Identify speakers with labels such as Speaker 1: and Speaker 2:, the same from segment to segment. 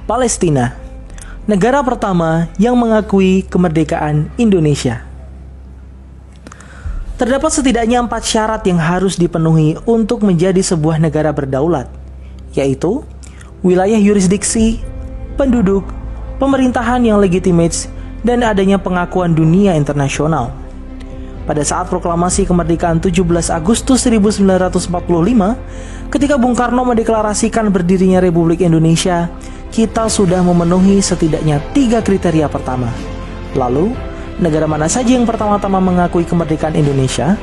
Speaker 1: Palestina, negara pertama yang mengakui kemerdekaan Indonesia. Terdapat setidaknya 4 syarat yang harus dipenuhi untuk menjadi sebuah negara berdaulat, yaitu wilayah yurisdiksi, penduduk, pemerintahan yang legitimate, dan adanya pengakuan dunia internasional. Pada saat proklamasi kemerdekaan 17 Agustus 1945, ketika Bung Karno mendeklarasikan berdirinya Republik Indonesia, kita sudah memenuhi setidaknya 3 kriteria pertama. Lalu, negara mana saja yang pertama-tama mengakui kemerdekaan Indonesia?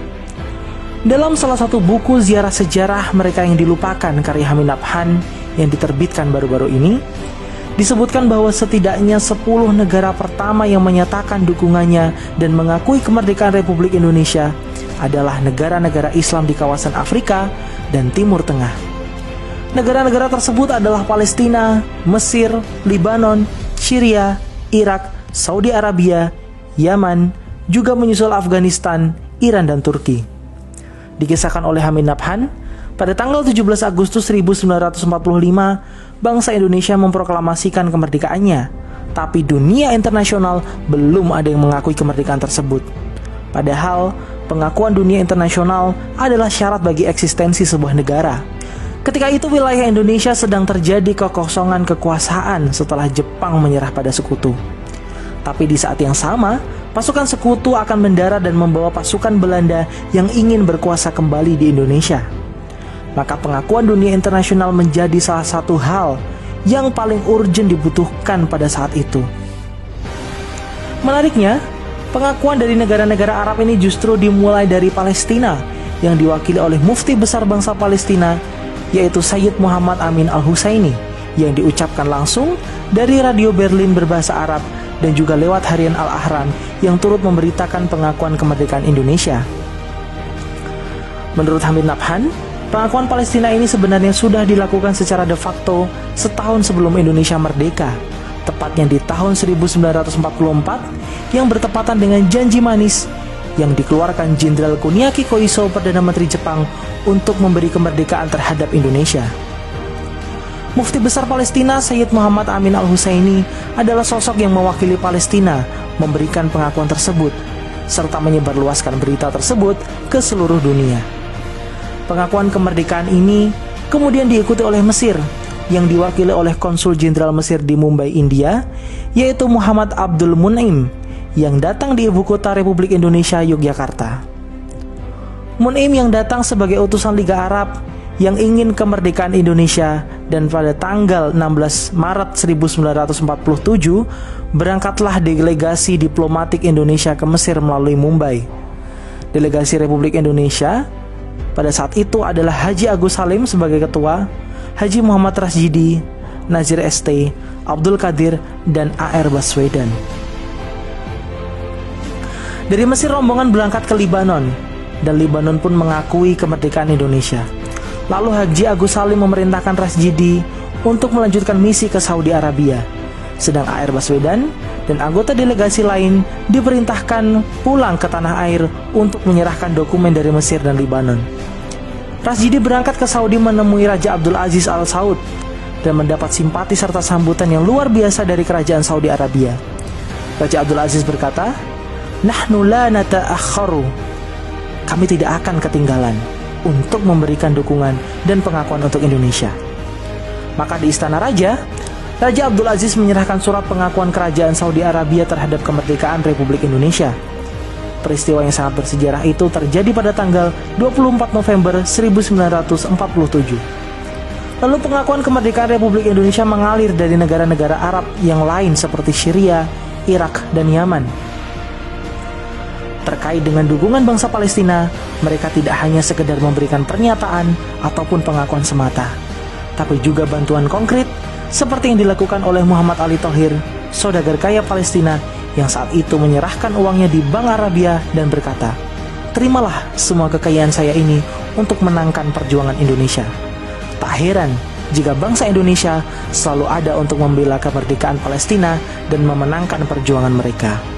Speaker 1: Dalam salah satu buku ziarah sejarah mereka yang dilupakan karya Hamid Nabhan yang diterbitkan baru-baru ini, disebutkan bahwa setidaknya 10 negara pertama yang menyatakan dukungannya dan mengakui kemerdekaan Republik Indonesia adalah negara-negara Islam di kawasan Afrika dan Timur Tengah. Negara-negara tersebut adalah Palestina, Mesir, Libanon, Syria, Irak, Saudi Arabia, Yaman, juga menyusul Afghanistan, Iran, dan Turki. Dikisahkan oleh Hamid Nabhan, pada tanggal 17 Agustus 1945, bangsa Indonesia memproklamasikan kemerdekaannya, tapi dunia internasional belum ada yang mengakui kemerdekaan tersebut. Padahal, pengakuan dunia internasional adalah syarat bagi eksistensi sebuah negara. Ketika itu wilayah Indonesia sedang terjadi kekosongan kekuasaan setelah Jepang menyerah pada sekutu. Tapi di saat yang sama, pasukan sekutu akan mendarat dan membawa pasukan Belanda yang ingin berkuasa kembali di Indonesia. Maka pengakuan dunia internasional menjadi salah satu hal yang paling urgent dibutuhkan pada saat itu. Menariknya, pengakuan dari negara-negara Arab ini justru dimulai dari Palestina yang diwakili oleh mufti besar bangsa Palestina, yaitu Sayyid Muhammad Amin Al-Husaini, yang diucapkan langsung dari radio Berlin berbahasa Arab dan juga lewat harian Al-Ahram yang turut memberitakan pengakuan kemerdekaan Indonesia. Menurut Hamid Nabhan, pengakuan Palestina ini sebenarnya sudah dilakukan secara de facto setahun sebelum Indonesia merdeka, tepatnya di tahun 1944 yang bertepatan dengan janji manis yang dikeluarkan Jenderal Kuniaki Koiso, Perdana Menteri Jepang, untuk memberi kemerdekaan terhadap Indonesia. Mufti besar Palestina Sayyid Muhammad Amin Al-Husaini adalah sosok yang mewakili Palestina memberikan pengakuan tersebut, serta menyebarluaskan berita tersebut ke seluruh dunia. Pengakuan kemerdekaan ini kemudian diikuti oleh Mesir yang diwakili oleh Konsul Jenderal Mesir di Mumbai, India, yaitu Muhammad Abdul Mun'im, yang datang di ibu kota Republik Indonesia, Yogyakarta. Mun'im yang datang sebagai utusan Liga Arab yang ingin kemerdekaan Indonesia, dan pada tanggal 16 Maret 1947 berangkatlah delegasi diplomatik Indonesia ke Mesir melalui Mumbai. Delegasi Republik Indonesia pada saat itu adalah Haji Agus Salim sebagai ketua, Haji Muhammad Rasjidi, Nazir ST, Abdul Qadir, dan A.R. Baswedan. Dari Mesir rombongan berangkat ke Libanon, dan Libanon pun mengakui kemerdekaan Indonesia. Lalu Haji Agus Salim memerintahkan Rasjidi untuk melanjutkan misi ke Saudi Arabia, sedang A.R. Baswedan dan anggota delegasi lain diperintahkan pulang ke tanah air untuk menyerahkan dokumen dari Mesir dan Libanon. Rasjidi berangkat ke Saudi menemui Raja Abdul Aziz Al Saud dan mendapat simpati serta sambutan yang luar biasa dari kerajaan Saudi Arabia. Raja Abdul Aziz berkata, "Nahnu la nata'akharu." Kami tidak akan ketinggalan untuk memberikan dukungan dan pengakuan untuk Indonesia. Maka di Istana Raja, Raja Abdul Aziz menyerahkan surat pengakuan kerajaan Saudi Arabia terhadap kemerdekaan Republik Indonesia. Peristiwa yang sangat bersejarah itu terjadi pada tanggal 24 November 1947. Lalu pengakuan kemerdekaan Republik Indonesia mengalir dari negara-negara Arab yang lain seperti Syria, Irak, dan Yaman. Terkait dengan dukungan bangsa Palestina, mereka tidak hanya sekedar memberikan pernyataan ataupun pengakuan semata, tapi juga bantuan konkret seperti yang dilakukan oleh Muhammad Ali Thohir, saudagar kaya Palestina yang saat itu menyerahkan uangnya di Bank Arabia dan berkata, "Terimalah semua kekayaan saya ini untuk menangkan perjuangan Indonesia." Tak heran jika bangsa Indonesia selalu ada untuk membela kemerdekaan Palestina dan memenangkan perjuangan mereka.